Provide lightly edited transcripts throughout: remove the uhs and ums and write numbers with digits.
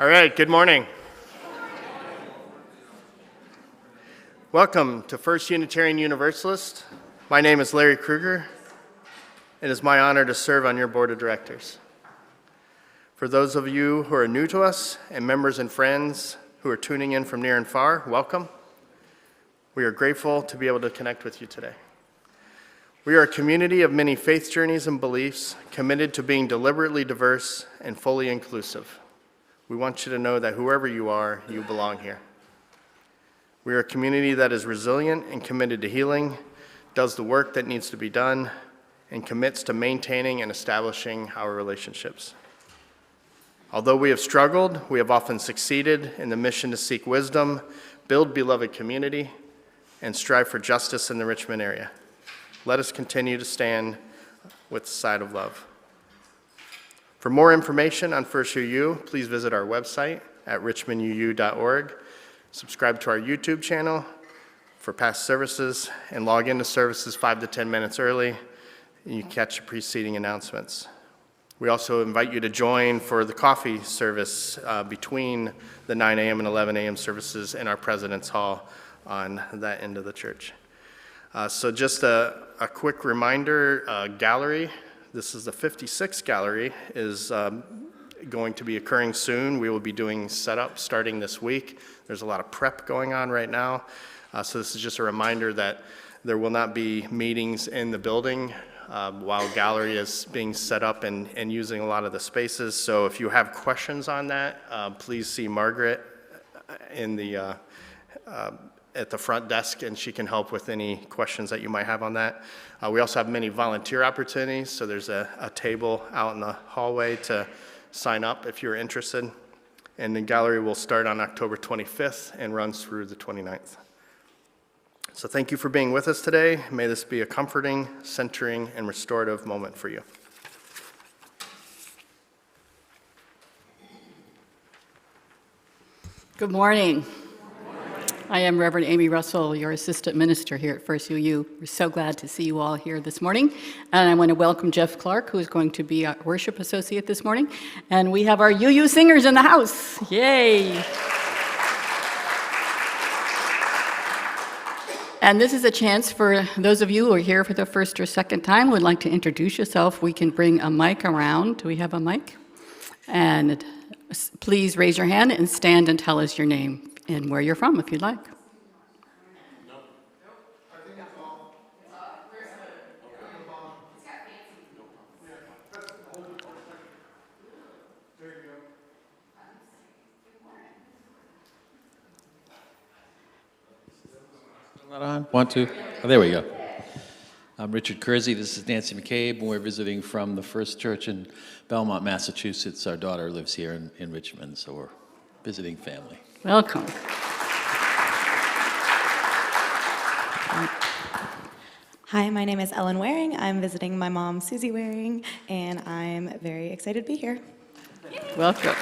All right, good morning. Welcome to First Unitarian Universalist. My name is Larry Kruger. It is my honor to serve on your board of directors. For those of you who are new to us and members and friends who are tuning in from near and far, welcome. We are grateful to be able to connect with you today. We are a community of many faith journeys and beliefs committed to being deliberately diverse and fully inclusive. We want you to know that whoever you are, you belong here. We are a community that is resilient and committed to healing, does the work that needs to be done, and commits to maintaining and establishing our relationships. Although we have struggled, we have often succeeded in the mission to seek wisdom, build beloved community, and strive for justice in the Richmond area. Let us continue to stand with the side of love. For more information on First UU, please visit our website at richmonduu.org, subscribe to our YouTube channel for past services, and log into services 5 to 10 minutes early, and you catch the preceding announcements. We also invite you to join for the coffee service between the 9 a.m. and 11 a.m. services in our President's Hall on that end of the church. So just a quick reminder, gallery This is the 56th gallery, is going to be occurring soon. We will be doing setup starting this week. There's a lot of prep going on right now. So this is just a reminder that there will not be meetings in the building while gallery is being set up and using a lot of the spaces. So if you have questions on that, please see Margaret in the at the front desk, and she can help with any questions that you might have on that. We also have many volunteer opportunities, so there's a table out in the hallway to sign up if you're interested. And the gallery will start on October 25th and runs through the 29th. So thank you for being with us today. May this be a comforting, centering, and restorative moment for you. Good morning. I am Reverend Amy Russell, your assistant minister here at First UU. We're so glad to see you all here this morning. And I want to welcome Jeff Clark, who is going to be our worship associate this morning. And we have our UU singers in the house. Yay! And this is a chance for those of you who are here for the first or second time, would like to introduce yourself. We can bring a mic around. Do we have a mic? And please raise your hand and stand and tell us your name and where you're from, if you'd like. Not on? 1, 2. Oh, there we go. I'm Richard Kersey. This is Nancy McCabe, and we're visiting from the First Church in Belmont, Massachusetts. Our daughter lives here in Richmond, so we're visiting family. Welcome. Hi, my name is Ellen Waring. I'm visiting my mom, Susie Waring, and I'm very excited to be here. Welcome.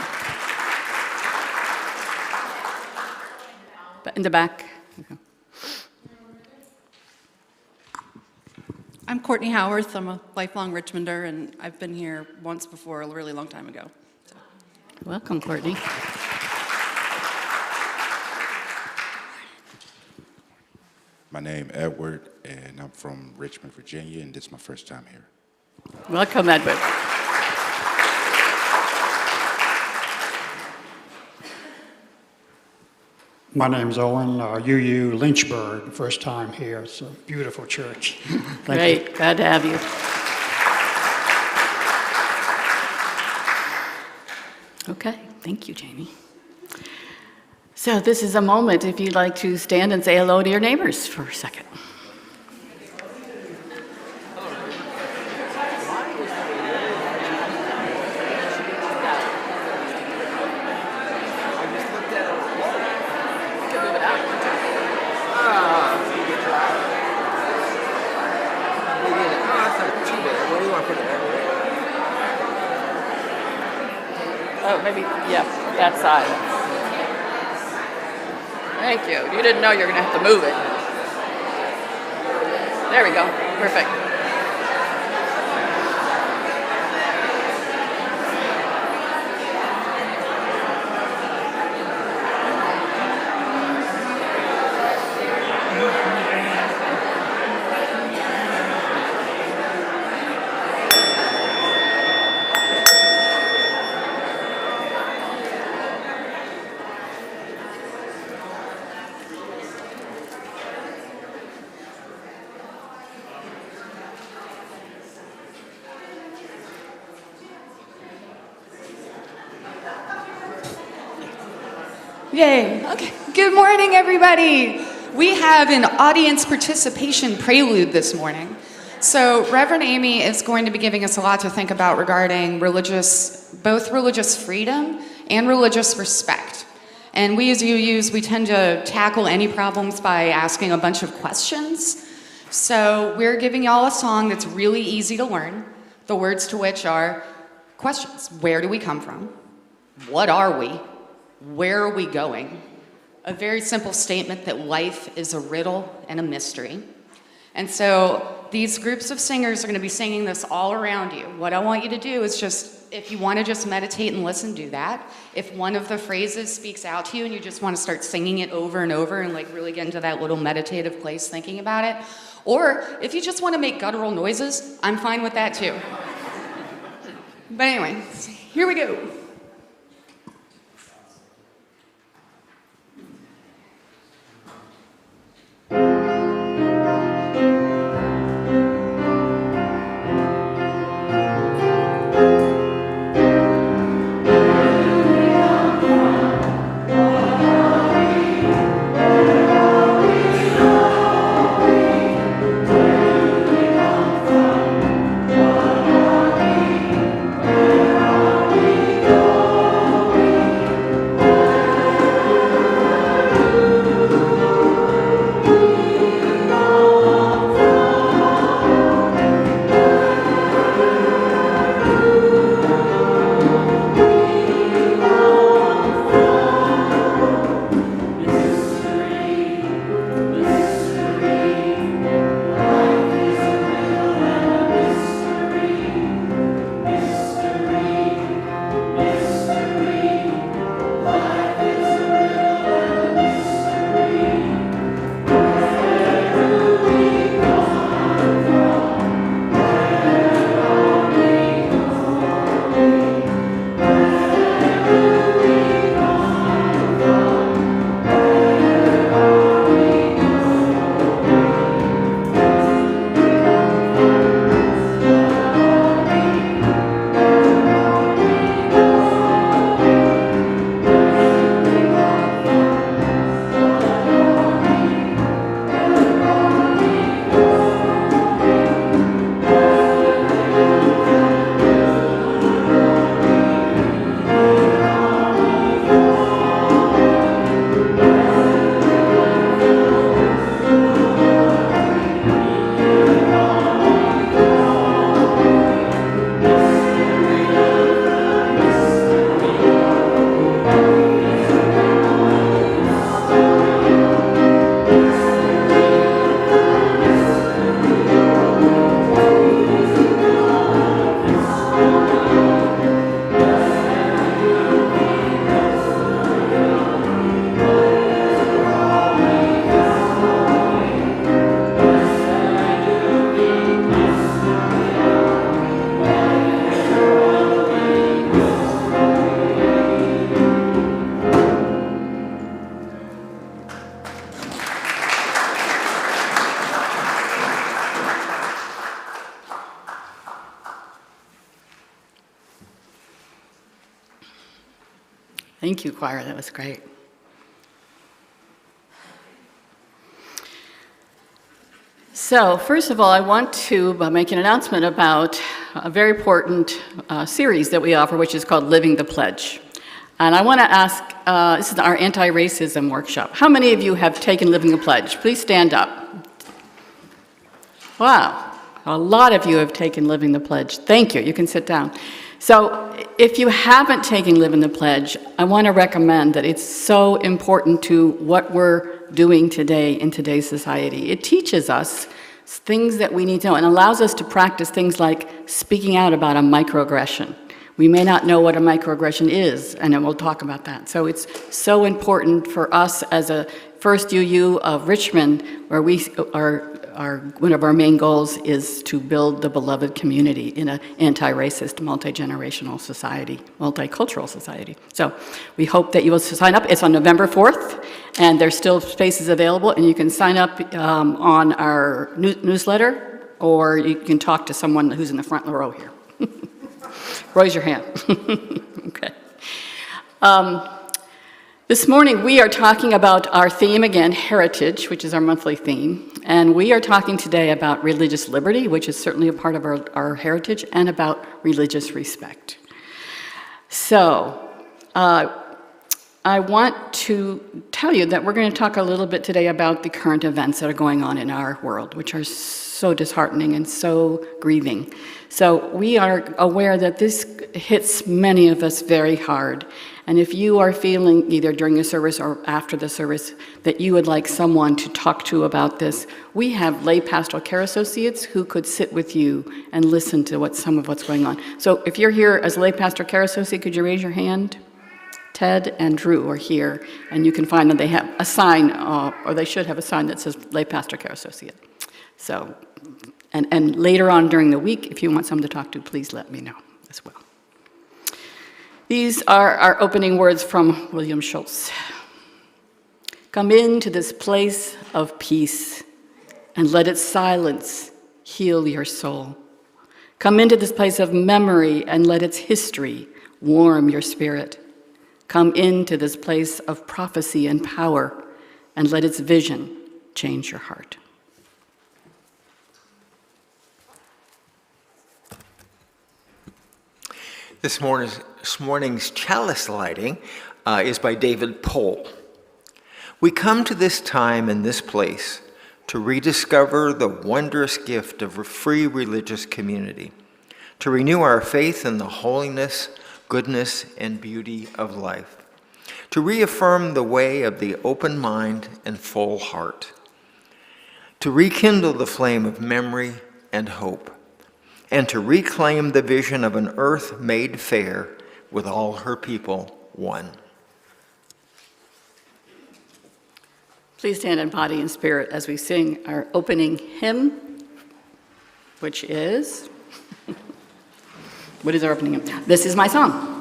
In the back. Okay. I'm Courtney Howarth. I'm a lifelong Richmonder, and I've been here once before a really long time ago. So. Welcome, Courtney. My name is Edward, and I'm from Richmond, Virginia, and this is my first time here. Welcome, Edward. My name's Owen, UU Lynchburg, first time here. It's a beautiful church. Great, glad to have you. Okay, thank you, Jamie. So this is a moment if you'd like to stand and say hello to your neighbors for a second. Oh, maybe, yeah, that side. Thank you. You didn't know you were going to have to move it. There we go. Perfect. Yay. Okay. Good morning, everybody. We have an audience participation prelude this morning. So Reverend Amy is going to be giving us a lot to think about regarding both religious freedom and religious respect. And we as UUs, we tend to tackle any problems by asking a bunch of questions. So we're giving y'all a song that's really easy to learn, the words to which are questions. Where do we come from? What are we? Where are we going? A very simple statement that life is a riddle and a mystery. And so these groups of singers are going to be singing this all around you. What I want you to do is just, if you want to just meditate and listen, do that. If one of the phrases speaks out to you and you just want to start singing it over and over and like really get into that little meditative place thinking about it. Or if you just want to make guttural noises, I'm fine with that too. But anyway, here we go. Thank you, choir. That was great. So, first of all, I want to make an announcement about a very important series that we offer, which is called Living the Pledge. And I want to ask, this is our anti-racism workshop. How many of you have taken Living the Pledge? Please stand up. Wow, a lot of you have taken Living the Pledge. Thank you. You can sit down. So if you haven't taken Living the Pledge, I want to recommend that it's so important to what we're doing today in today's society. It teaches us things that we need to know and allows us to practice things like speaking out about a microaggression. We may not know what a microaggression is, and then we'll talk about that. So it's so important for us as a First UU of Richmond, where we are one of our main goals is to build the beloved community in an anti-racist, multi-generational society, multicultural society. So we hope that you will sign up. It's on November 4th, and there's still spaces available, and you can sign up on our newsletter, or you can talk to someone who's in the front row here. Raise your hand. Okay. This morning, we are talking about our theme again, heritage, which is our monthly theme. And we are talking today about religious liberty, which is certainly a part of our heritage, and about religious respect. So, I want to tell you that we're going to talk a little bit today about the current events that are going on in our world, which are so disheartening and so grieving. So we are aware that this hits many of us very hard. And if you are feeling, either during the service or after the service, that you would like someone to talk to about this, we have lay pastoral care associates who could sit with you and listen to some of what's going on. So if you're here as a lay pastoral care associate, could you raise your hand? Ted and Drew are here, and you can find that they have a sign, or they should have a sign that says lay pastoral care associate. So, and later on during the week, if you want someone to talk to, please let me know as well. These are our opening words from William Schultz. Come into this place of peace and let its silence heal your soul. Come into this place of memory and let its history warm your spirit. Come into this place of prophecy and power and let its vision change your heart. This morning's chalice lighting is by David Pohl. We come to this time and this place to rediscover the wondrous gift of a free religious community, to renew our faith in the holiness, goodness, and beauty of life, to reaffirm the way of the open mind and full heart, to rekindle the flame of memory and hope, and to reclaim the vision of an earth made fair with all her people one. Please stand in body and spirit as we sing our opening hymn, which is, what is our opening hymn? This Is My Song.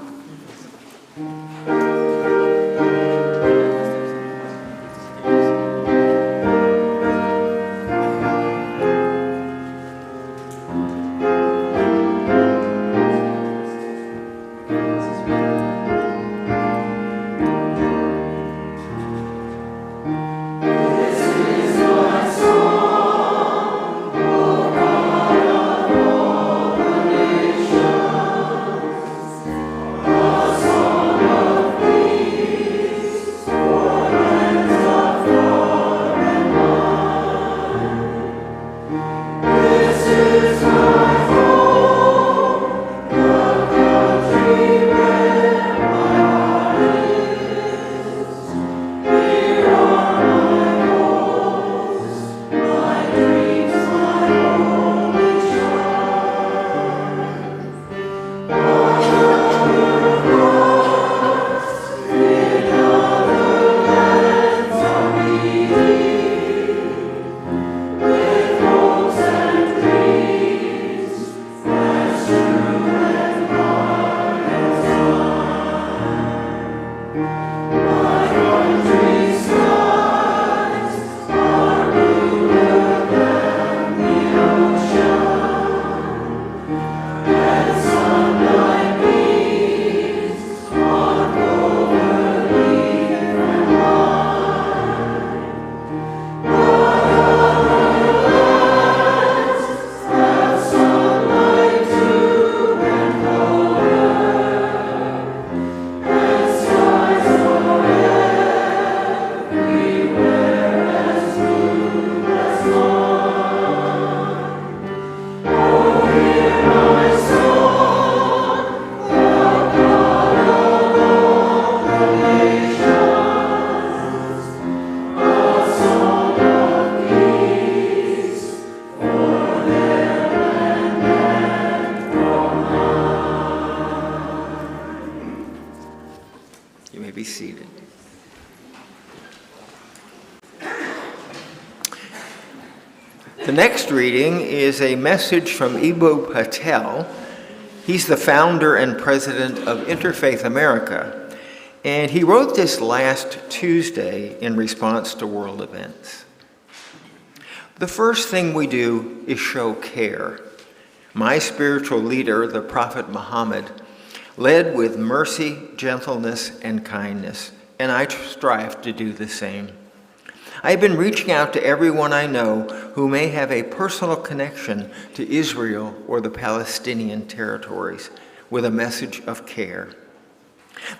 The next reading is a message from Ibu Patel. He's the founder and president of Interfaith America, and he wrote this last Tuesday in response to world events. The first thing we do is show care. My spiritual leader, the Prophet Muhammad, led with mercy, gentleness, and kindness, and I strive to do the same. I've been reaching out to everyone I know who may have a personal connection to Israel or the Palestinian territories with a message of care.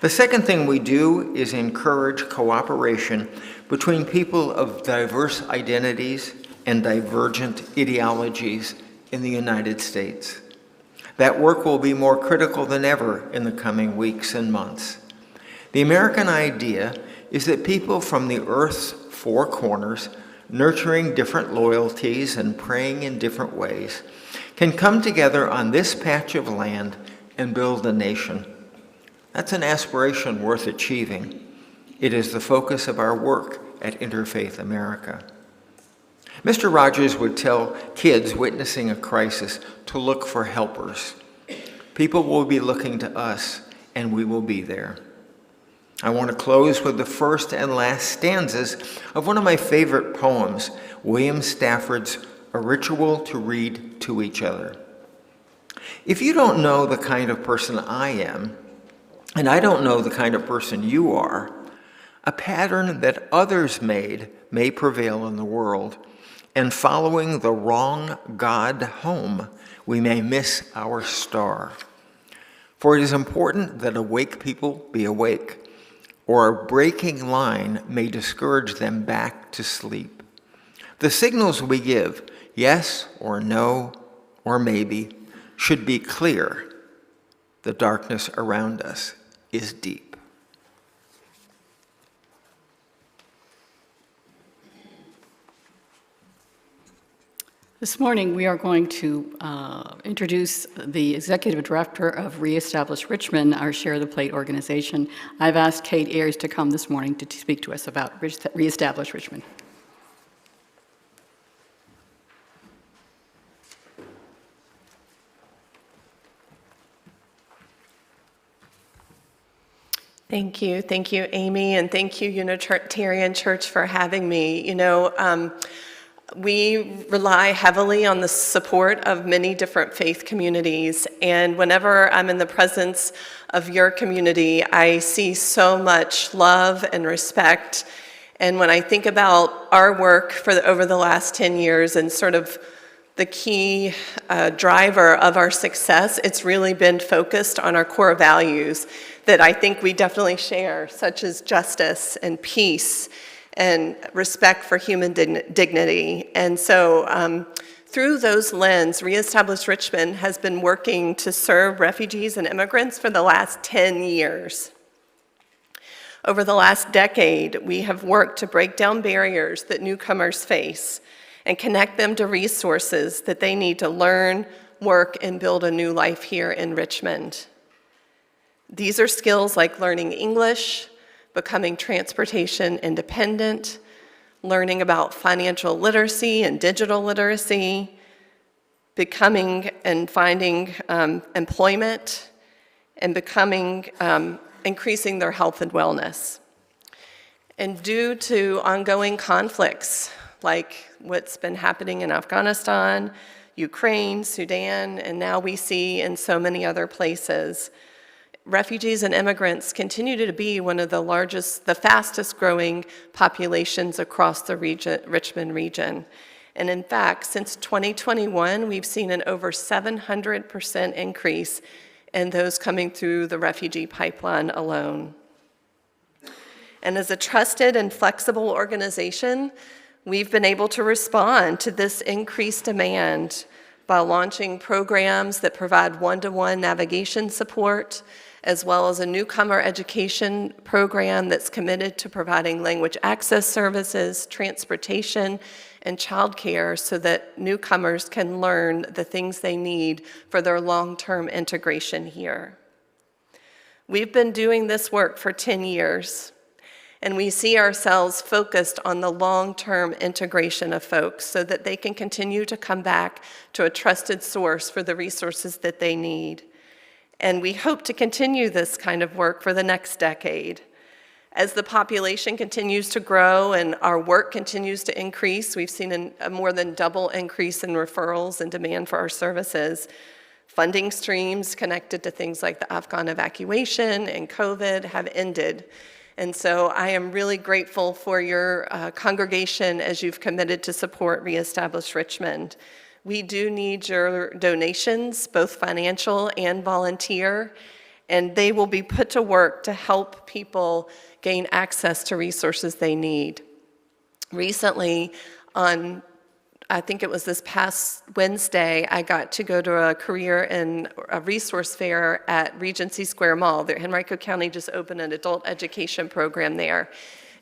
The second thing we do is encourage cooperation between people of diverse identities and divergent ideologies in the United States. That work will be more critical than ever in the coming weeks and months. The American idea is that people from the earth's four corners, nurturing different loyalties and praying in different ways, can come together on this patch of land and build a nation. That's an aspiration worth achieving. It is the focus of our work at Interfaith America. Mr. Rogers would tell kids witnessing a crisis to look for helpers. People will be looking to us, and we will be there. I want to close with the first and last stanzas of one of my favorite poems, William Stafford's A Ritual to Read to Each Other. If you don't know the kind of person I am, and I don't know the kind of person you are, a pattern that others made may prevail in the world, and following the wrong God home, we may miss our star. For it is important that awake people be awake, or a breaking line may discourage them back to sleep. The signals we give, yes or no or maybe, should be clear. The darkness around us is deep. This morning, we are going to introduce the Executive Director of Reestablish Richmond, our Share the Plate organization. I've asked Kate Ayers to come this morning to speak to us about Reestablish Richmond. Thank you, Amy, and thank you, Unitarian Church, for having me. We rely heavily on the support of many different faith communities, and whenever I'm in the presence of your community, I see so much love and respect. And when I think about our work over the last 10 years and sort of the key driver of our success, it's really been focused on our core values that I think we definitely share, such as justice and peace and respect for human dignity. And so through those lens, Reestablish Richmond has been working to serve refugees and immigrants for the last 10 years. Over the last decade, we have worked to break down barriers that newcomers face and connect them to resources that they need to learn, work, and build a new life here in Richmond. These are skills like learning English, becoming transportation independent, learning about financial literacy and digital literacy, becoming and finding employment, and increasing their health and wellness. And due to ongoing conflicts, like what's been happening in Afghanistan, Ukraine, Sudan, and now we see in so many other places, refugees and immigrants continue to be one of the fastest growing populations across the Richmond region. And in fact, since 2021, we've seen an over 700% increase in those coming through the refugee pipeline alone. And as a trusted and flexible organization, we've been able to respond to this increased demand by launching programs that provide one-to-one navigation support, as well as a newcomer education program that's committed to providing language access services, transportation, and childcare so that newcomers can learn the things they need for their long-term integration here. We've been doing this work for 10 years, and we see ourselves focused on the long-term integration of folks so that they can continue to come back to a trusted source for the resources that they need. And we hope to continue this kind of work for the next decade. As the population continues to grow and our work continues to increase, we've seen a more than double increase in referrals and demand for our services. Funding streams connected to things like the Afghan evacuation and COVID have ended. And so I am really grateful for your congregation as you've committed to support Reestablish Richmond. We do need your donations, both financial and volunteer, and they will be put to work to help people gain access to resources they need. Recently, I think it was this past Wednesday, I got to go to a career and a resource fair at Regency Square Mall. Henrico County just opened an adult education program there.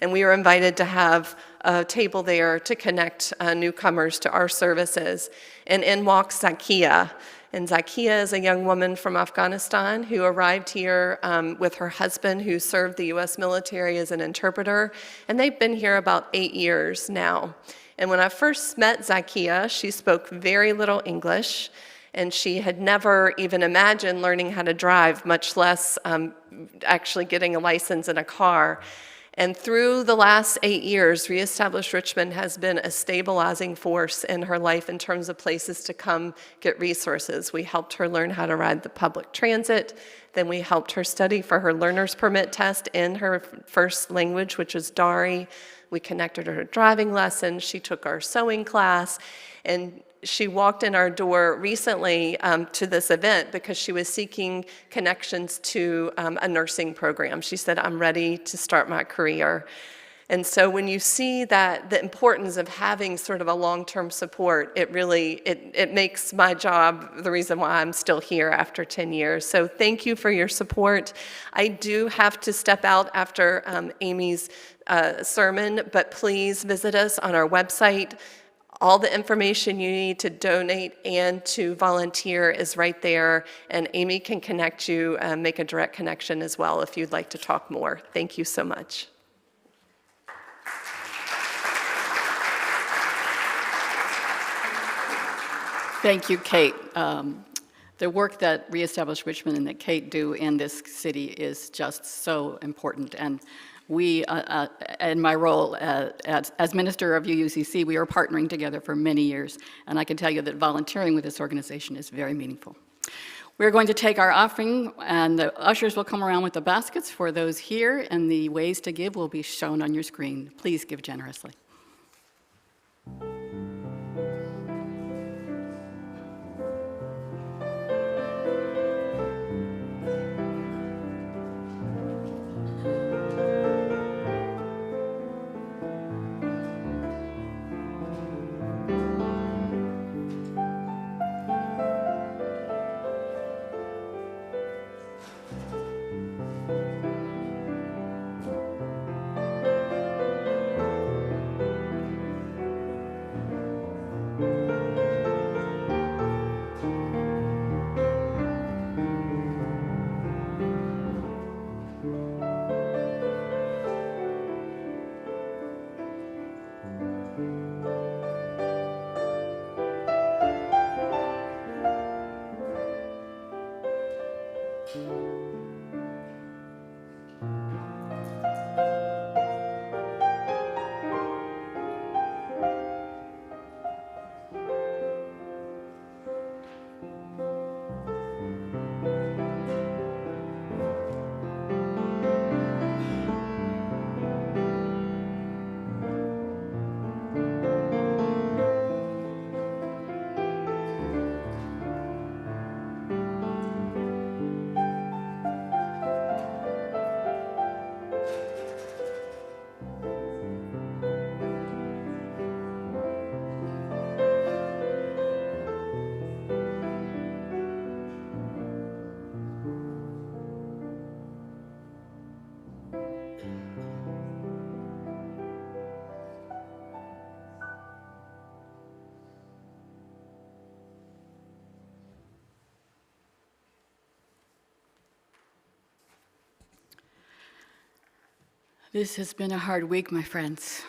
And we were invited to have a table there to connect newcomers to our services. And in walks Zakia. And Zakia is a young woman from Afghanistan who arrived here with her husband who served the US military as an interpreter. And they've been here about 8 years now. And when I first met Zakia, she spoke very little English. and she had never even imagined learning how to drive, much less actually getting a license in a car. And through the last 8 years, Reestablish Richmond has been a stabilizing force in her life in terms of places to come get resources. We helped her learn how to ride the public transit. Then we helped her study for her learner's permit test in her first language, which is Dari. We connected her to driving lessons. She took our sewing class. And she walked in our door recently to this event because she was seeking connections to a nursing program. She said, I'm ready to start my career. And so when you see that, the importance of having sort of a long-term support, it really, it makes my job the reason why I'm still here after 10 years. So thank you for your support. I do have to step out after Amy's sermon, but please visit us on our website. All the information you need to donate and to volunteer is right there, and Amy can connect you, make a direct connection as well if you'd like to talk more. Thank you so much. Thank you, Kate. The work that Reestablish Richmond and that Kate do in this city is just so important. And we, in my role as minister of UUCC, we are partnering together for many years. And I can tell you that volunteering with this organization is very meaningful. We're going to take our offering, and the ushers will come around with the baskets for those here, and the ways to give will be shown on your screen. Please give generously. This has been a hard week, my friends.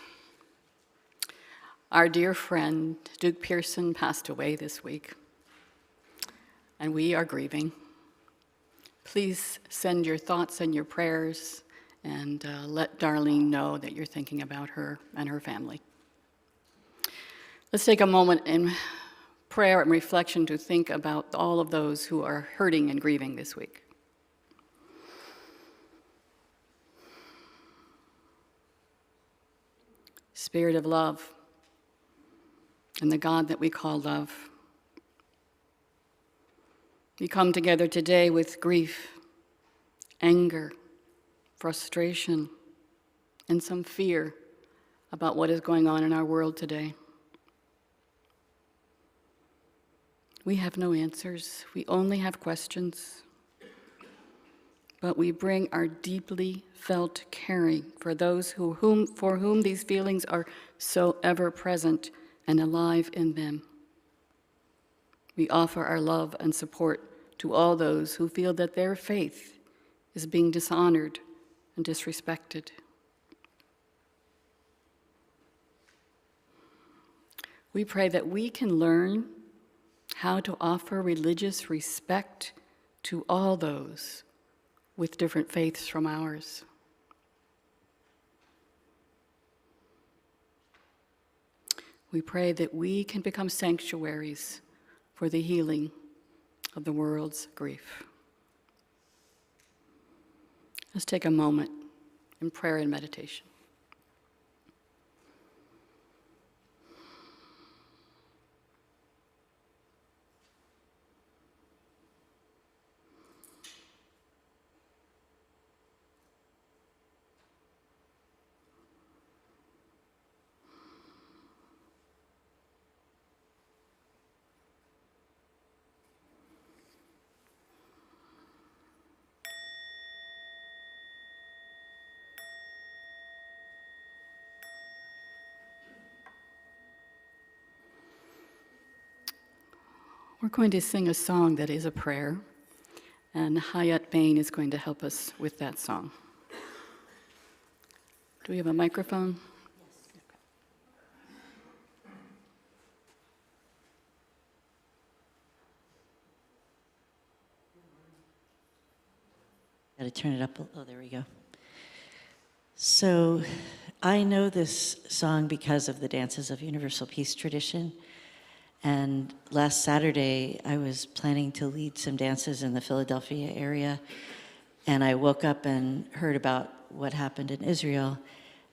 Our dear friend, Duke Pearson, passed away this week, and we are grieving. Please send your thoughts and your prayers, and let Darlene know that you're thinking about her and her family. Let's take a moment in prayer and reflection to think about all of those who are hurting and grieving this week. Spirit of love, and the God that we call love, we come together today with grief, anger, frustration, and some fear about what is going on in our world today. We have no answers. We only have questions. But we bring our deeply felt caring for those for whom these feelings are so ever present and alive in them. We offer our love and support to all those who feel that their faith is being dishonored and disrespected. We pray that we can learn how to offer religious respect to all those with different faiths from ours. We pray that we can become sanctuaries for the healing of the world's grief. Let's take a moment in prayer and meditation. We're going to sing a song that is a prayer, and Hayat Bain is going to help us with that song. Do we have a microphone? Got to turn it up. Oh, there we go. So I know this song because of the Dances of Universal Peace tradition. And last Saturday, I was planning to lead some dances in the Philadelphia area. And I woke up and heard about what happened in Israel.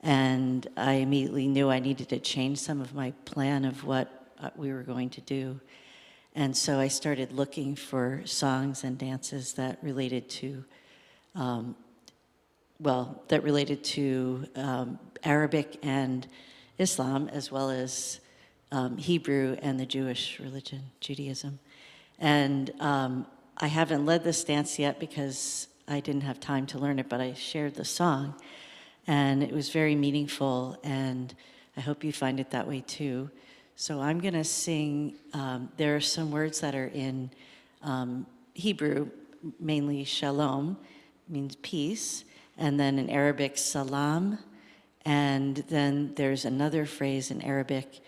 And I immediately knew I needed to change some of my plan of what we were going to do. And so I started looking for songs and dances that related to Arabic and Islam, as well as Hebrew and the Jewish religion, Judaism. And I haven't led this dance yet because I didn't have time to learn it, but I shared the song. And it was very meaningful, and I hope you find it that way too. So I'm going to sing, there are some words that are in Hebrew, mainly shalom, means peace, and then in Arabic, salam, and then there's another phrase in Arabic,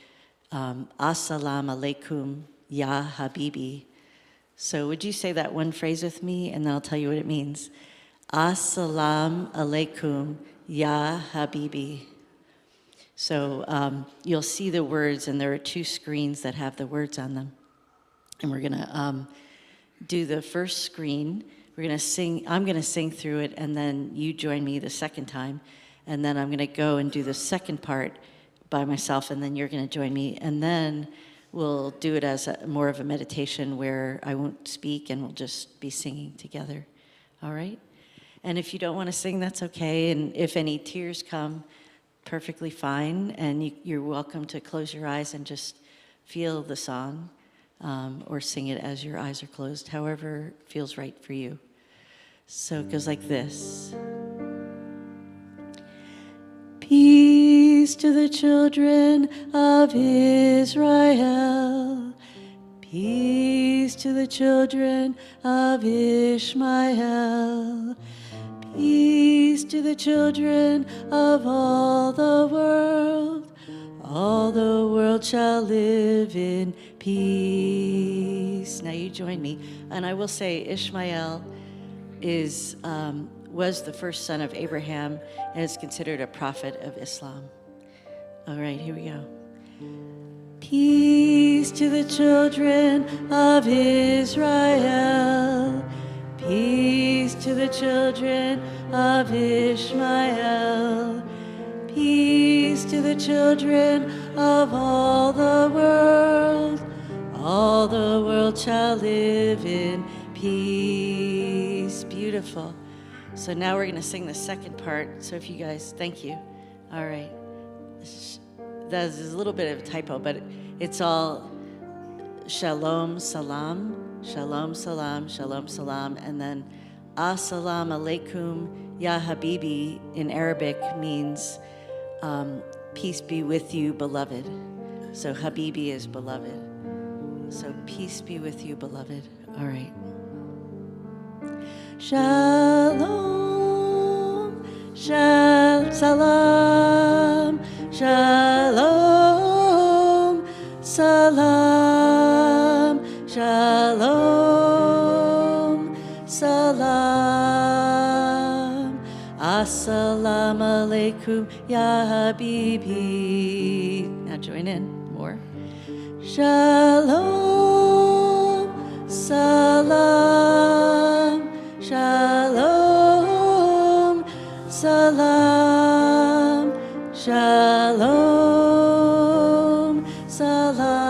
Assalamu alaikum ya habibi. So would you say that one phrase with me, and then I'll tell you what it means. Assalamu alaikum ya habibi. So you'll see the words, and there are 2 screens that have the words on them. And we're gonna do the first screen. We're gonna sing, I'm gonna sing through it, and then you join me the second time. And then I'm gonna go and do the second part by myself, and then you're gonna join me. And then we'll do it as more of a meditation where I won't speak and we'll just be singing together. All right? And if you don't wanna sing, that's okay. And if any tears come, perfectly fine. And you're welcome to close your eyes and just feel the song, or sing it as your eyes are closed, however feels right for you. So it goes like this. Peace to the children of Israel. Peace to the children of Ishmael. Peace to the children of all the world. All the world shall live in peace. Now you join me. And I will say Ishmael was the first son of Abraham and is considered a prophet of Islam. All right, here we go. Peace to the children of Israel. Peace to the children of Ishmael. Peace to the children of all the world. All the world shall live in peace. Beautiful. So now we're going to sing the second part. So if you guys, thank you. All right. There's a little bit of a typo, but it's all shalom, salam, shalom, salam, shalom, salam, and then assalamu alaikum ya habibi in Arabic means peace be with you, beloved. So habibi is beloved. So peace be with you, beloved. All right. Shalom, salam, shalom, salam, Aleikum, Ya Habibi. Now join in more. Shalom, salam, shalom, salam, shalom, salam.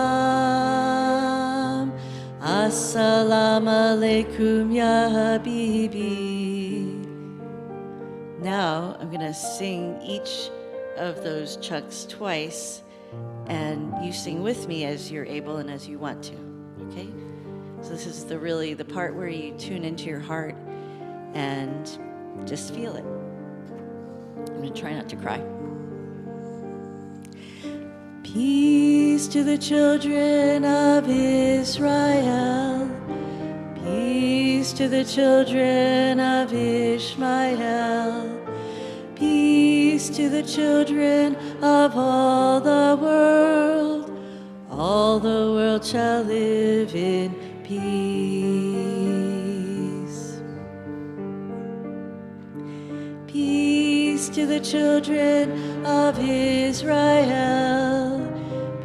Assalamu alaikum, Ya Habibi. Now I'm going to sing each of those chunks twice, and you sing with me as you're able and as you want to, okay? So this is the part where you tune into your heart and just feel it. I'm going to try not to cry. Peace to the children of Israel. Peace to the children of Ishmael. Peace to the children of all the world. All the world shall live in peace. Peace to the children of Israel.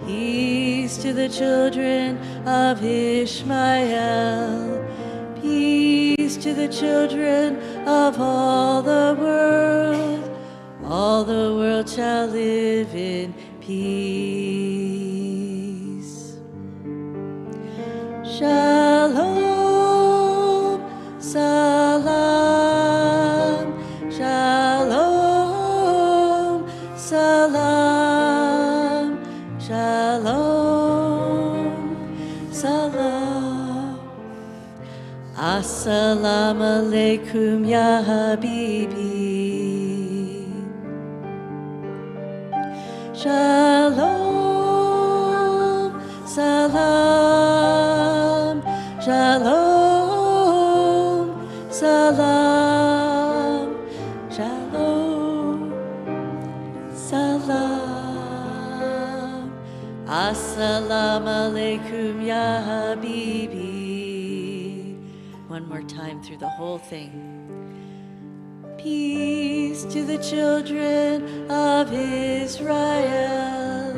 Peace to the children of Ishmael. Peace to the children of all the world. All the world shall live in peace. Shalom, salam, shalom, salam, shalom, salam. Assalamu alaikum, Ya Habibi. Shalom, salam, shalom, salam, shalom, salam. Assalamu alaikum, Ya Habibi. One more time through the whole thing. Peace to the children of Israel.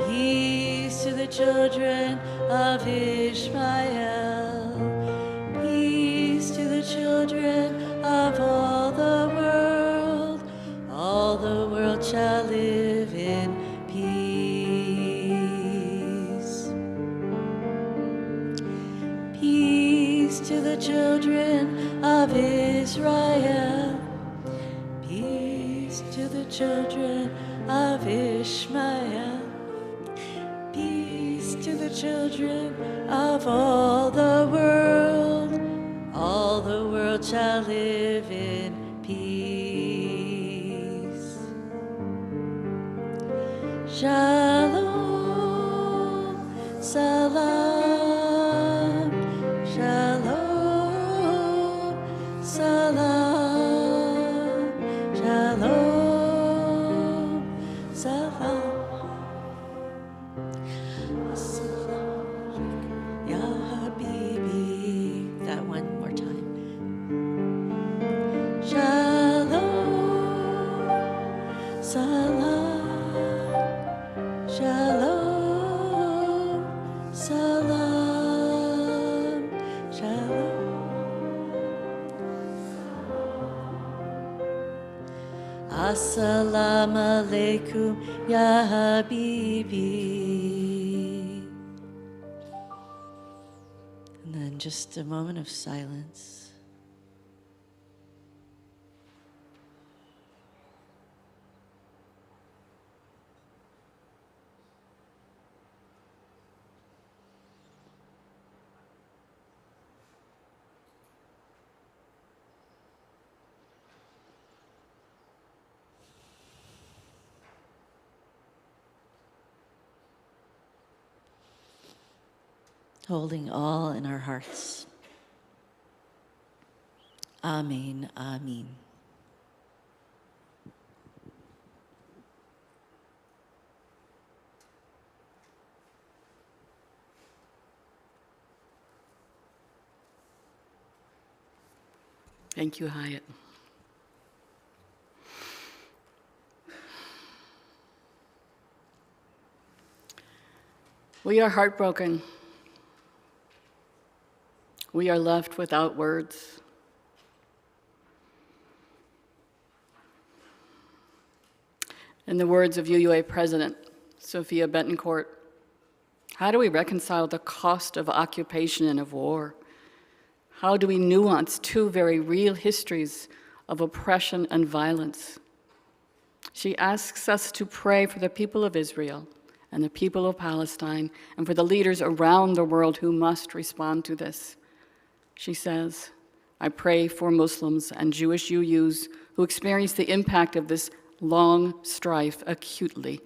Peace to the children of Ishmael. Peace to the children of all the world. All the world shall live in peace. Peace to the children of Israel. Peace to the children of Ishmael. Peace to the children of all the world. All the world shall live in peace. Shalom, salam, shalom, salam, shalom, salam. Ya Habibi. That one more time. Shalom, salam, shalom, salam, shalom. Assalamu alaikum, Ya Habibi. And then just a moment of silence. Holding all in our hearts. Amen, amen. Thank you, Hyatt. We are heartbroken. We are left without words. In the words of UUA President Sophia Bettencourt, how do we reconcile the cost of occupation and of war? How do we nuance two very real histories of oppression and violence? She asks us to pray for the people of Israel and the people of Palestine and for the leaders around the world who must respond to this. She says, I pray for Muslims and Jewish UUs who experience the impact of this long strife acutely.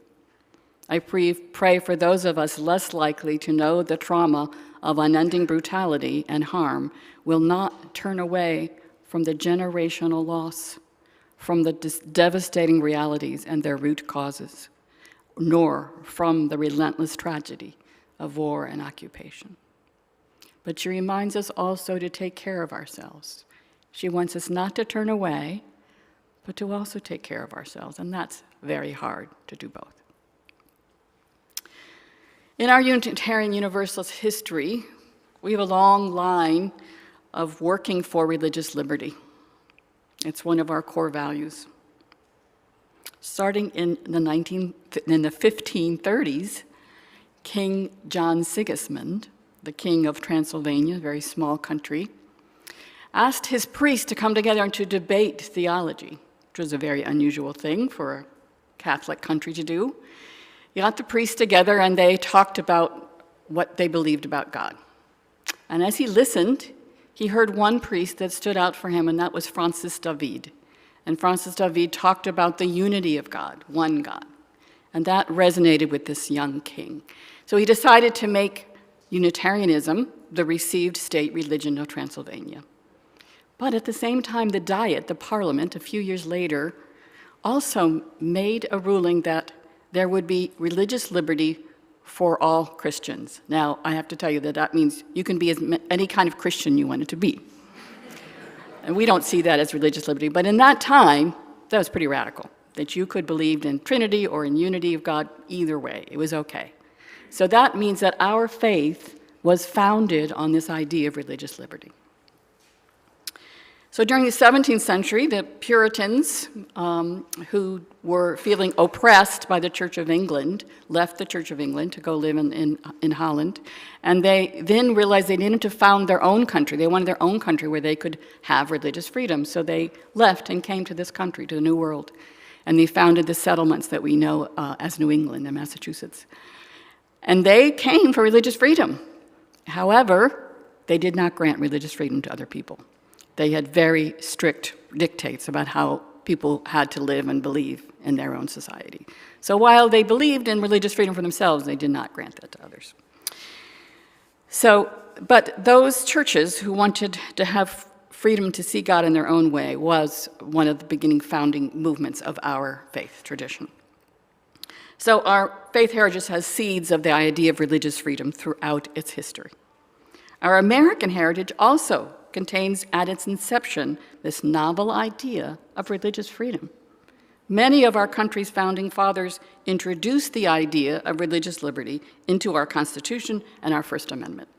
I pray for those of us less likely to know the trauma of unending brutality and harm will not turn away from the generational loss, from the devastating realities and their root causes, nor from the relentless tragedy of war and occupation. But she reminds us also to take care of ourselves. She wants us not to turn away, but to also take care of ourselves, and that's very hard to do both. In our Unitarian Universalist history, we have a long line of working for religious liberty. It's one of our core values. Starting in the 1530s, King John Sigismund, the king of Transylvania, a very small country, asked his priests to come together and to debate theology, which was a very unusual thing for a Catholic country to do. He got the priests together and they talked about what they believed about God. And as he listened, he heard one priest that stood out for him, and that was Francis David. And Francis David talked about the unity of God, one God. And that resonated with this young king. So he decided to make Unitarianism the received state religion of Transylvania. But at the same time, the Diet, the parliament, a few years later, also made a ruling that there would be religious liberty for all Christians. Now, I have to tell you that that means you can be any kind of Christian you wanted to be. And we don't see that as religious liberty, but in that time, that was pretty radical, that you could believe in Trinity or in unity of God either way. It was okay. So that means that our faith was founded on this idea of religious liberty. So during the 17th century, the Puritans, who were feeling oppressed by the Church of England, left the Church of England to go live in Holland. And they then realized they needed to found their own country. They wanted their own country where they could have religious freedom. So they left and came to this country, to the New World. And they founded the settlements that we know as New England and Massachusetts. And they came for religious freedom. However, they did not grant religious freedom to other people. They had very strict dictates about how people had to live and believe in their own society. So while they believed in religious freedom for themselves, they did not grant that to others. But those churches who wanted to have freedom to see God in their own way was one of the beginning founding movements of our faith tradition. So our faith heritage has seeds of the idea of religious freedom throughout its history. Our American heritage also contains at its inception this novel idea of religious freedom. Many of our country's founding fathers introduced the idea of religious liberty into our Constitution and our First Amendment.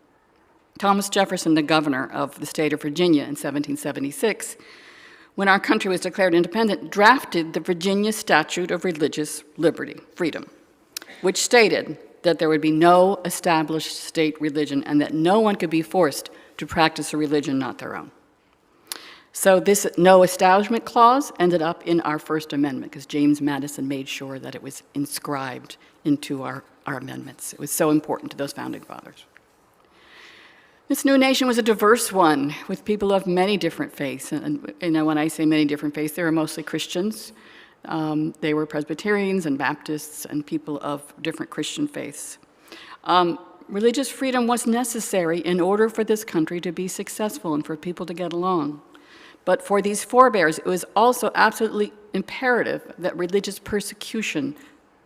Thomas Jefferson, the governor of the state of Virginia in 1776, when our country was declared independent, drafted the Virginia Statute of Religious Liberty, Freedom, which stated that there would be no established state religion and that no one could be forced to practice a religion not their own. So this no establishment clause ended up in our First Amendment because James Madison made sure that it was inscribed into our amendments. It was so important to those founding fathers. This new nation was a diverse one with people of many different faiths. And when I say many different faiths, they were mostly Christians. They were Presbyterians and Baptists and people of different Christian faiths. Religious freedom was necessary in order for this country to be successful and for people to get along. But for these forebears, it was also absolutely imperative that religious persecution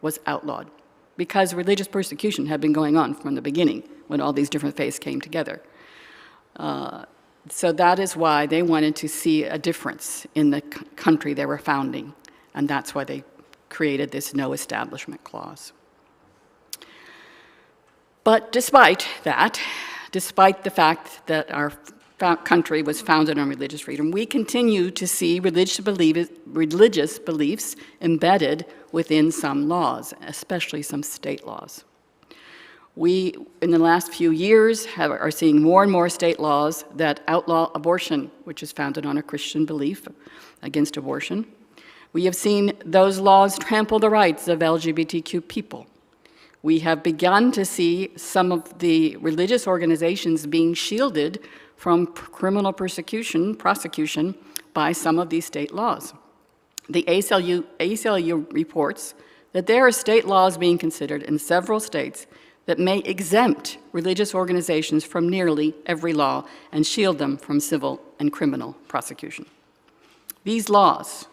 was outlawed, because religious persecution had been going on from the beginning when all these different faiths came together. So that is why they wanted to see a difference in the country they were founding, and that's why they created this no establishment clause. But despite that, despite the fact that our country was founded on religious freedom, we continue to see religious beliefs embedded within some laws, especially some state laws. We, in the last few years, are seeing more and more state laws that outlaw abortion, which is founded on a Christian belief against abortion. We have seen those laws trample the rights of LGBTQ people. We have begun to see some of the religious organizations being shielded from criminal prosecution by some of these state laws. The ACLU reports that there are state laws being considered in several states that may exempt religious organizations from nearly every law and shield them from civil and criminal prosecution. These laws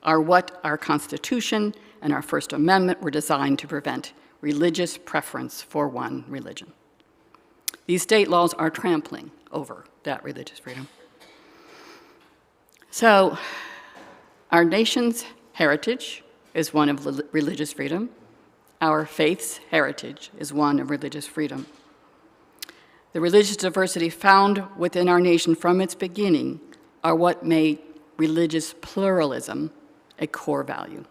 are what our Constitution and our First Amendment were designed to prevent: religious preference for one religion. These state laws are trampling over that religious freedom. So, our nation's heritage is one of religious freedom. Our faith's heritage is one of religious freedom. The religious diversity found within our nation from its beginning are what made religious pluralism a core value.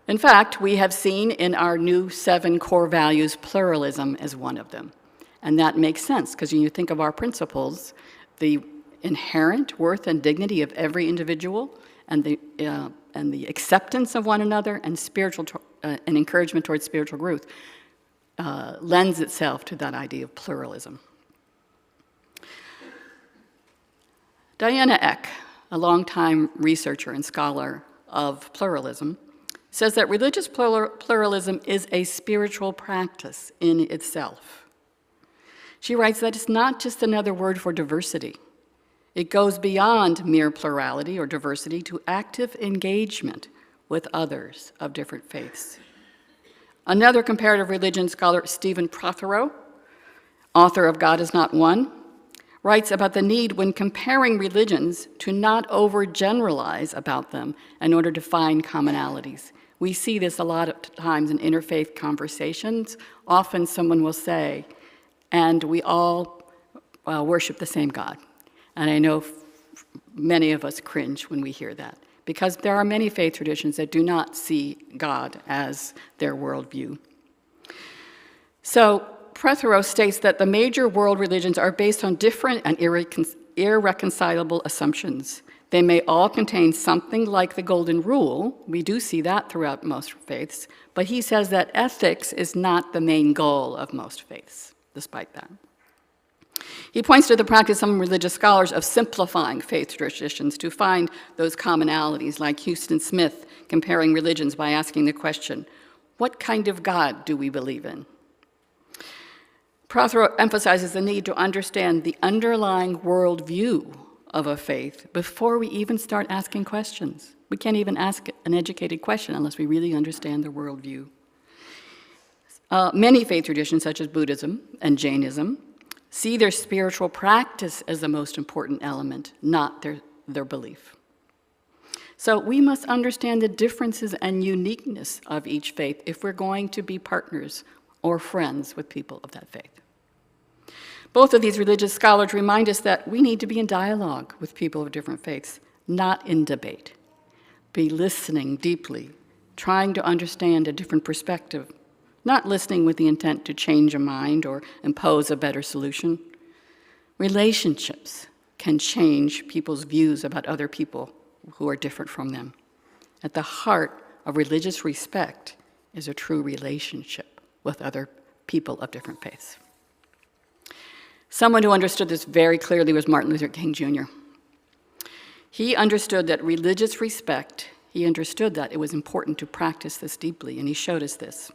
In fact, we have seen in our new 7 core values pluralism as one of them. And that makes sense, because when you think of our principles, the inherent worth and dignity of every individual and the acceptance of one another and and encouragement towards spiritual growth lends itself to that idea of pluralism. Diana Eck, a longtime researcher and scholar of pluralism, says that religious pluralism is a spiritual practice in itself. She writes that it's not just another word for diversity. It goes beyond mere plurality or diversity to active engagement with others of different faiths. Another comparative religion scholar, Stephen Prothero, author of God Is Not One, writes about the need when comparing religions to not overgeneralize about them in order to find commonalities. We see this a lot of times in interfaith conversations. Often someone will say, and we all worship the same God. And I know many of us cringe when we hear that, because there are many faith traditions that do not see God as their worldview. So Prothero states that the major world religions are based on different and irreconcilable assumptions. They may all contain something like the Golden Rule. We do see that throughout most faiths. But he says that ethics is not the main goal of most faiths, despite that. He points to the practice of some religious scholars of simplifying faith traditions to find those commonalities, like Houston Smith comparing religions by asking the question, what kind of God do we believe in? Prothero emphasizes the need to understand the underlying worldview of a faith before we even start asking questions. We can't even ask an educated question unless we really understand the worldview. Many faith traditions, such as Buddhism and Jainism, see their spiritual practice as the most important element, not their belief. So we must understand the differences and uniqueness of each faith if we're going to be partners or friends with people of that faith. Both of these religious scholars remind us that we need to be in dialogue with people of different faiths, not in debate. Be listening deeply, trying to understand a different perspective, not listening with the intent to change a mind or impose a better solution. Relationships can change people's views about other people who are different from them. At the heart of religious respect is a true relationship with other people of different faiths. Someone who understood this very clearly was Martin Luther King Jr. He understood that religious respect, he understood that it was important to practice this deeply, and he showed us this.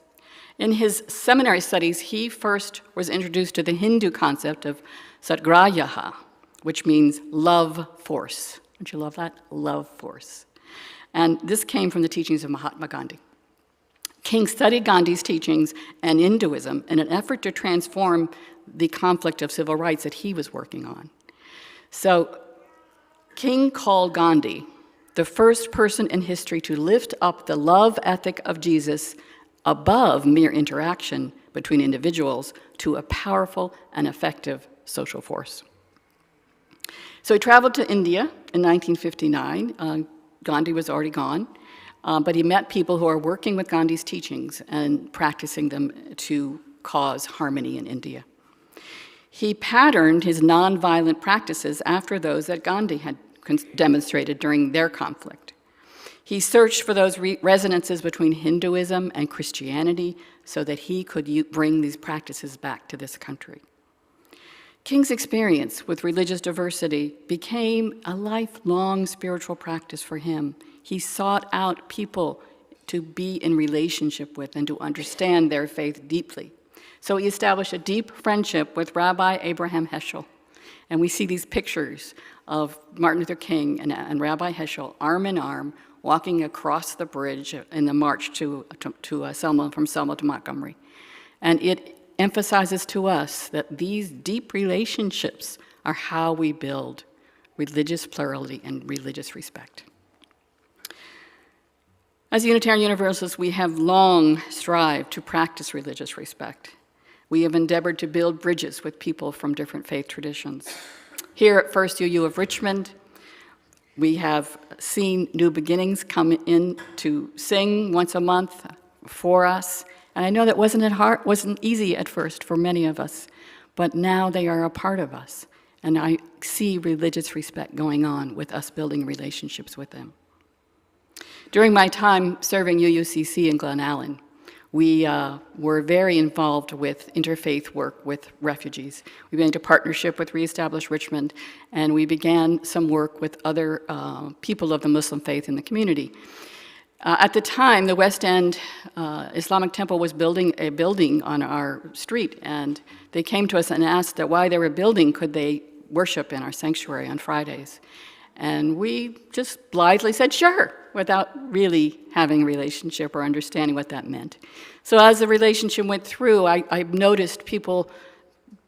In his seminary studies, he first was introduced to the Hindu concept of Satgraha, which means love force. Don't you love that? Love force. And this came from the teachings of Mahatma Gandhi. King studied Gandhi's teachings and Hinduism in an effort to transform the conflict of civil rights that he was working on. So King called Gandhi the first person in history to lift up the love ethic of Jesus above mere interaction between individuals to a powerful and effective social force. So he traveled to India in 1959. Gandhi was already gone, but he met people who are working with Gandhi's teachings and practicing them to cause harmony in India. He patterned his nonviolent practices after those that Gandhi had demonstrated during their conflict. He searched for those resonances between Hinduism and Christianity so that he could bring these practices back to this country. King's experience with religious diversity became a lifelong spiritual practice for him. He sought out people to be in relationship with and to understand their faith deeply. So he established a deep friendship with Rabbi Abraham Heschel. And we see these pictures of Martin Luther King and Rabbi Heschel arm in arm walking across the bridge in the march to Selma, from Selma to Montgomery. And it emphasizes to us that these deep relationships are how we build religious plurality and religious respect. As Unitarian Universalists, we have long strived to practice religious respect. We have endeavored to build bridges with people from different faith traditions. Here at First UU of Richmond, we have seen New Beginnings come in to sing once a month for us. And I know that wasn't easy at first for many of us, but now they are a part of us. And I see religious respect going on with us building relationships with them. During my time serving UUCC in Glen Allen, we were very involved with interfaith work with refugees. We made a partnership with Reestablish Richmond, and we began some work with other people of the Muslim faith in the community. At the time, the West End Islamic Temple was building a building on our street, and they came to us and asked that while they were building, could they worship in our sanctuary on Fridays? And we just blithely said, sure, without really having a relationship or understanding what that meant. So as the relationship went through, I noticed people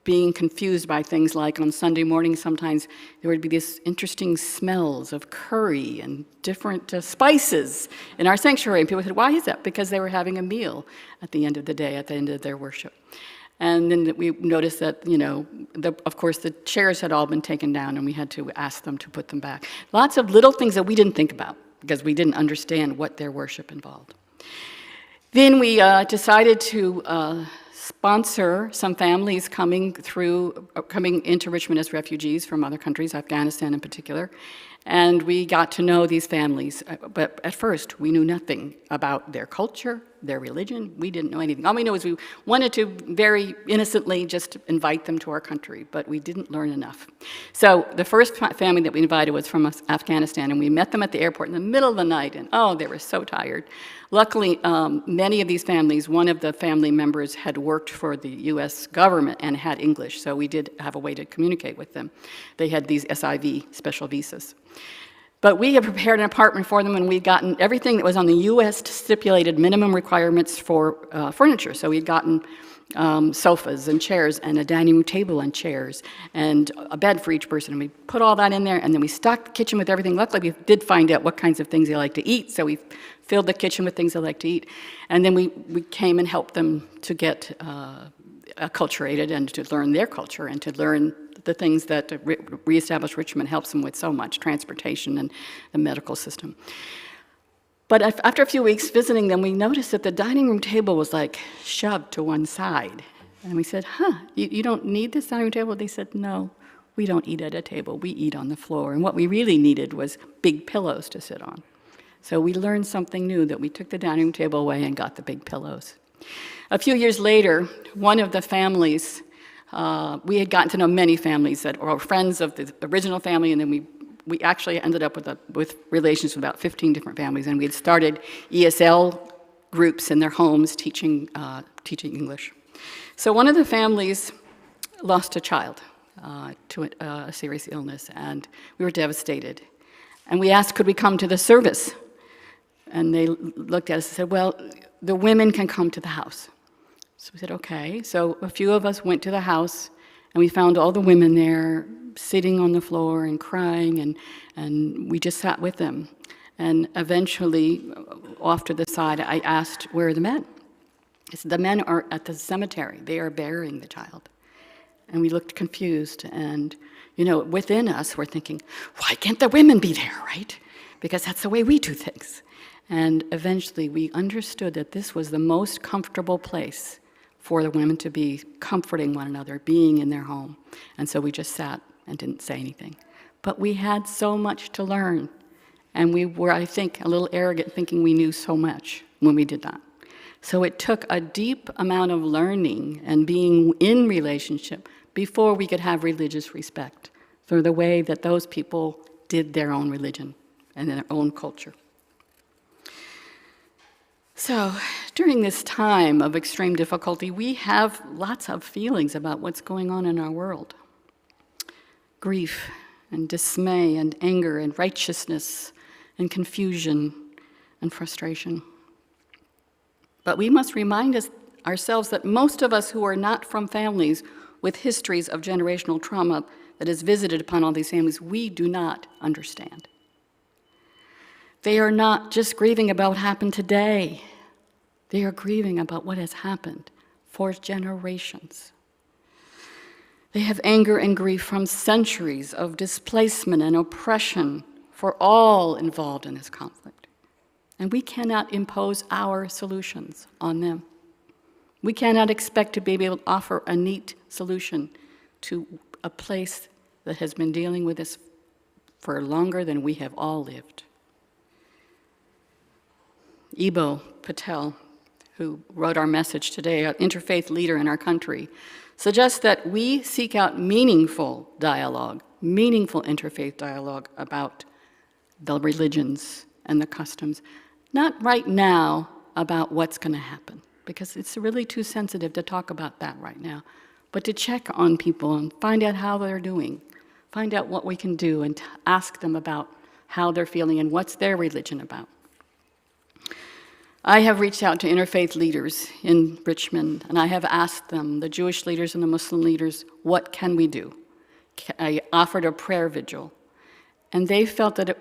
being confused by things like on Sunday morning, sometimes there would be these interesting smells of curry and different spices in our sanctuary. And people said, why is that? Because they were having a meal at the end of the day, at the end of their worship. And then we noticed that, of course, the chairs had all been taken down, and we had to ask them to put them back. Lots of little things that we didn't think about because we didn't understand what their worship involved. Then we decided to sponsor some families coming into Richmond as refugees from other countries, Afghanistan in particular. And we got to know these families, but at first we knew nothing about their culture, their religion. We didn't know anything. All we knew is we wanted to very innocently just invite them to our country, but we didn't learn enough. So the first family that we invited was from Afghanistan, and we met them at the airport in the middle of the night, and oh, they were so tired. Luckily, many of these families, one of the family members had worked for the U.S. government and had English, so we did have a way to communicate with them. They had these SIV, special visas. But we had prepared an apartment for them, and we'd gotten everything that was on the U.S. stipulated minimum requirements for furniture. So we'd gotten sofas and chairs and a dining room table and chairs and a bed for each person. And we put all that in there, and then we stocked the kitchen with everything. Luckily, we did find out what kinds of things they like to eat, so we filled the kitchen with things they like to eat. And then we came and helped them to get acculturated and to learn their culture and to learn the things that Reestablish Richmond helps them with so much, transportation and the medical system. But after a few weeks visiting them, we noticed that the dining room table was like shoved to one side. And we said, you don't need this dining room table? They said, no, we don't eat at a table, we eat on the floor. And what we really needed was big pillows to sit on. So we learned something new, that we took the dining room table away and got the big pillows. A few years later, one of the families, we had gotten to know many families that were friends of the original family, and then we actually ended up with relations with about 15 different families, and we had started ESL groups in their homes teaching English. So one of the families lost a child to a serious illness, and we were devastated. And we asked, could we come to the service? And they looked at us and said, well, the women can come to the house. So we said, okay. So a few of us went to the house, and we found all the women there sitting on the floor and crying, and we just sat with them. And eventually, off to the side, I asked, where are the men? The men are at the cemetery. They are burying the child. And we looked confused. And, within us, we're thinking, why can't the women be there, right? Because that's the way we do things. And eventually we understood that this was the most comfortable place for the women to be comforting one another, being in their home. And so we just sat and didn't say anything. But we had so much to learn. And we were, I think, a little arrogant thinking we knew so much when we did that. So it took a deep amount of learning and being in relationship before we could have religious respect for the way that those people did their own religion and their own culture. So during this time of extreme difficulty, we have lots of feelings about what's going on in our world. Grief and dismay and anger and righteousness and confusion and frustration. But we must remind ourselves that most of us who are not from families with histories of generational trauma that is visited upon all these families, we do not understand. They are not just grieving about what happened today. They are grieving about what has happened for generations. They have anger and grief from centuries of displacement and oppression for all involved in this conflict. And we cannot impose our solutions on them. We cannot expect to be able to offer a neat solution to a place that has been dealing with this for longer than we have all lived. Ibo Patel, who wrote our message today, an interfaith leader in our country, suggests that we seek out meaningful dialogue, meaningful interfaith dialogue about the religions and the customs. Not right now about what's going to happen, because it's really too sensitive to talk about that right now, but to check on people and find out how they're doing, find out what we can do, and ask them about how they're feeling and what's their religion about. I have reached out to interfaith leaders in Richmond, and I have asked them, the Jewish leaders and the Muslim leaders, what can we do? I offered a prayer vigil, and they felt that it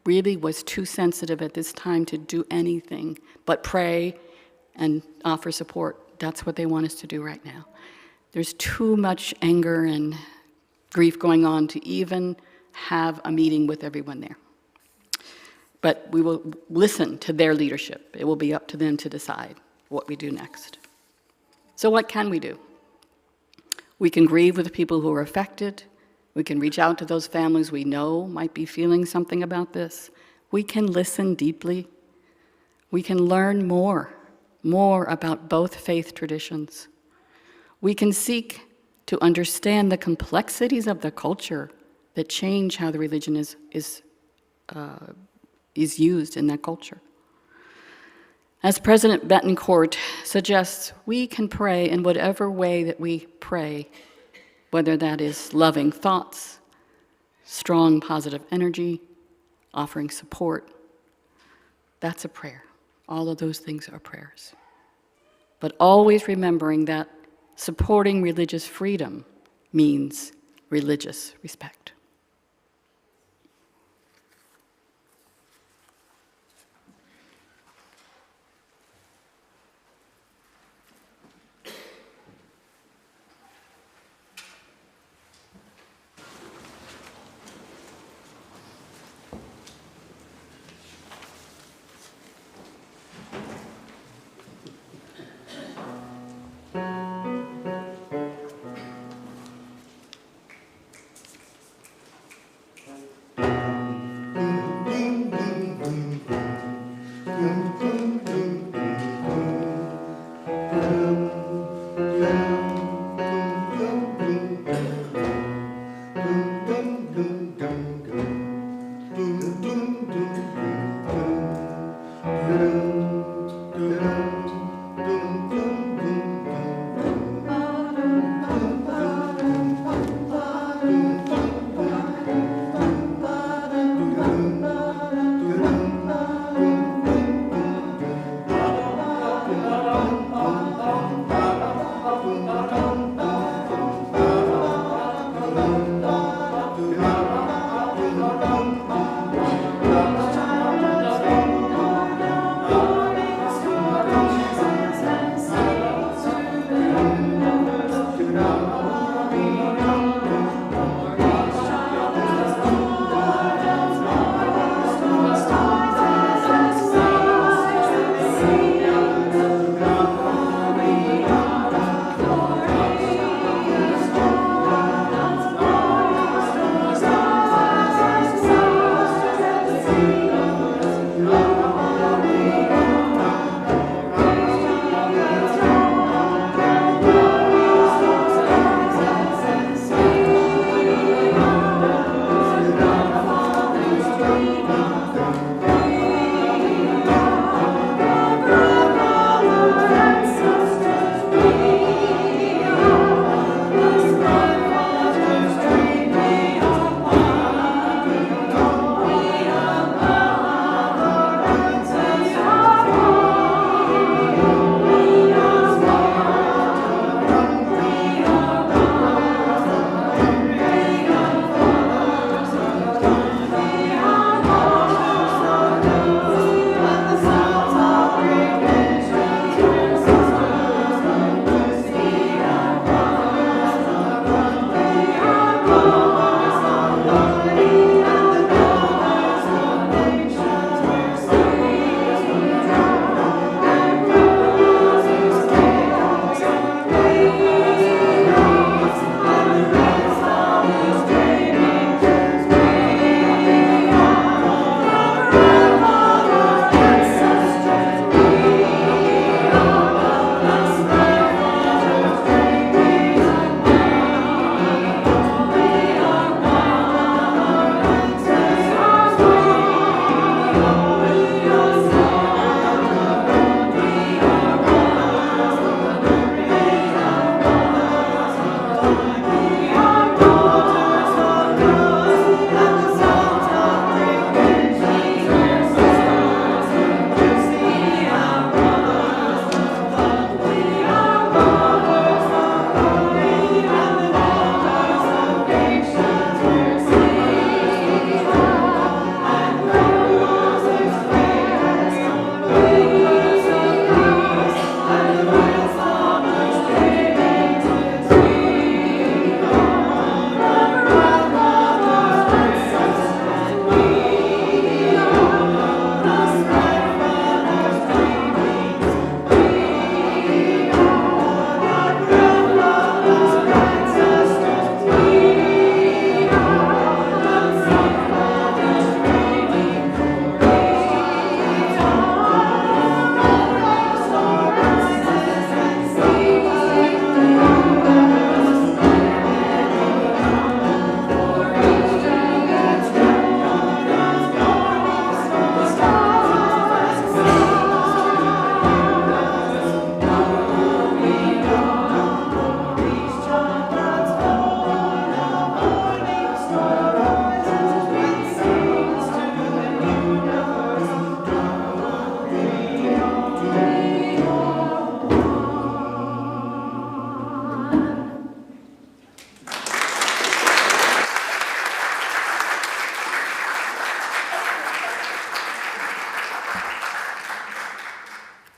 really was too sensitive at this time to do anything but pray and offer support. That's what they want us to do right now. There's too much anger and grief going on to even have a meeting with everyone there. But we will listen to their leadership. It will be up to them to decide what we do next. So what can we do? We can grieve with the people who are affected. We can reach out to those families we know might be feeling something about this. We can listen deeply. We can learn more about both faith traditions. We can seek to understand the complexities of the culture that change how the religion is used in that culture. As President Betancourt suggests, we can pray in whatever way that we pray, whether that is loving thoughts, strong positive energy, offering support. That's a prayer. All of those things are prayers. But always remembering that supporting religious freedom means religious respect.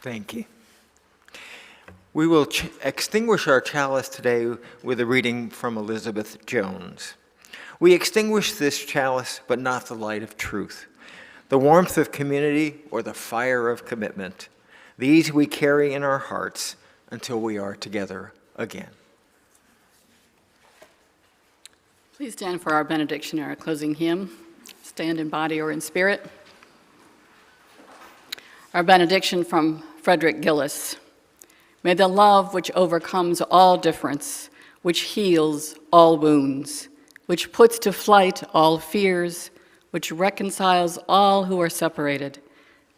Thank you. We will extinguish our chalice today with a reading from Elizabeth Jones. We extinguish this chalice, but not the light of truth, the warmth of community or the fire of commitment. These we carry in our hearts until we are together again. Please stand for our benediction and our closing hymn. Stand in body or in spirit. Our benediction from Frederick Gillis. May the love which overcomes all difference, which heals all wounds, which puts to flight all fears, which reconciles all who are separated,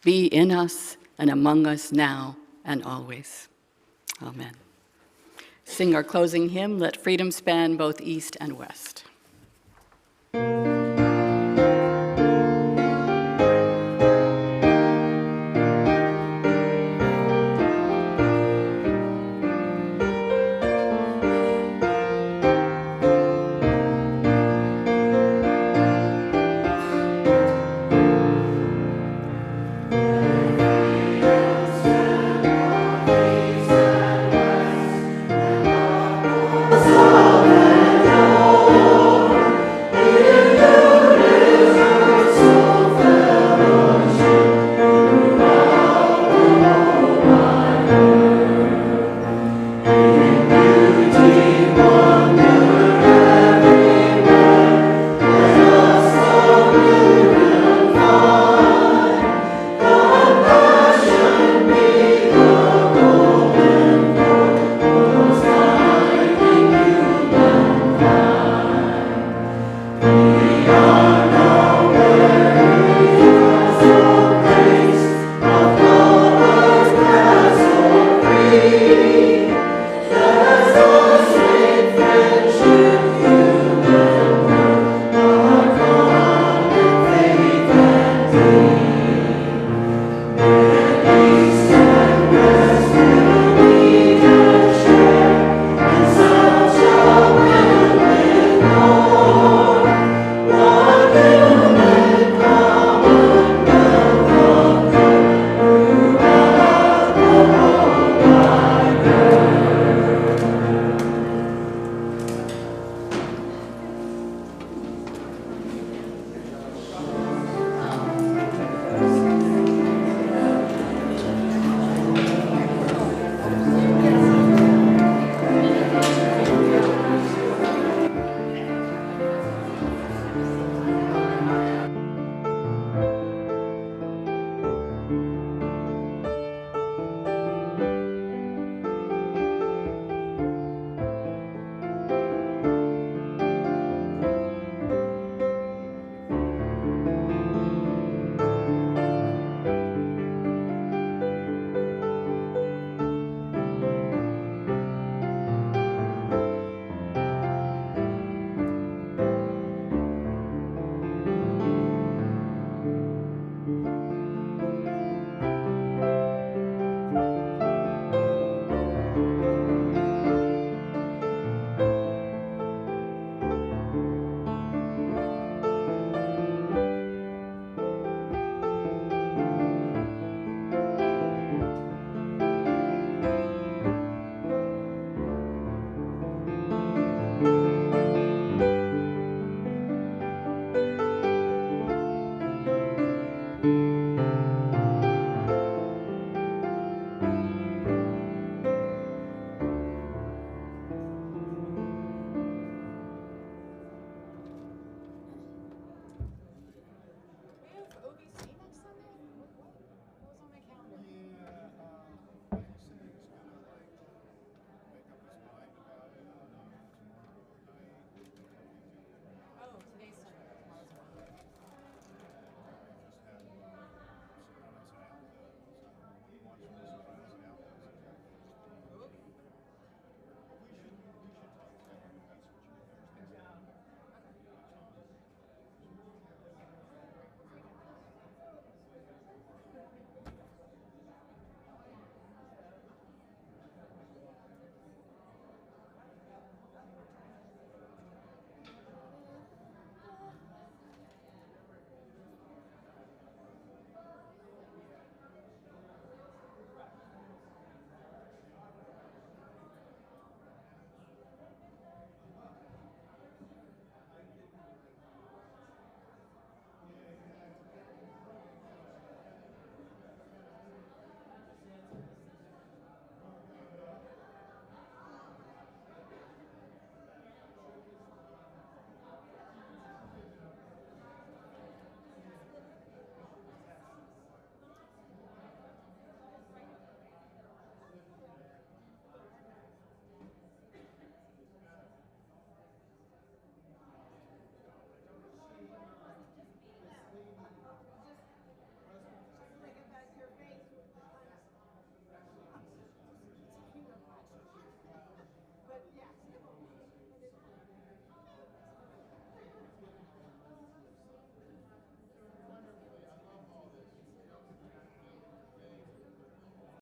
be in us and among us now and always. Amen. Sing our closing hymn, Let Freedom Span Both East and West.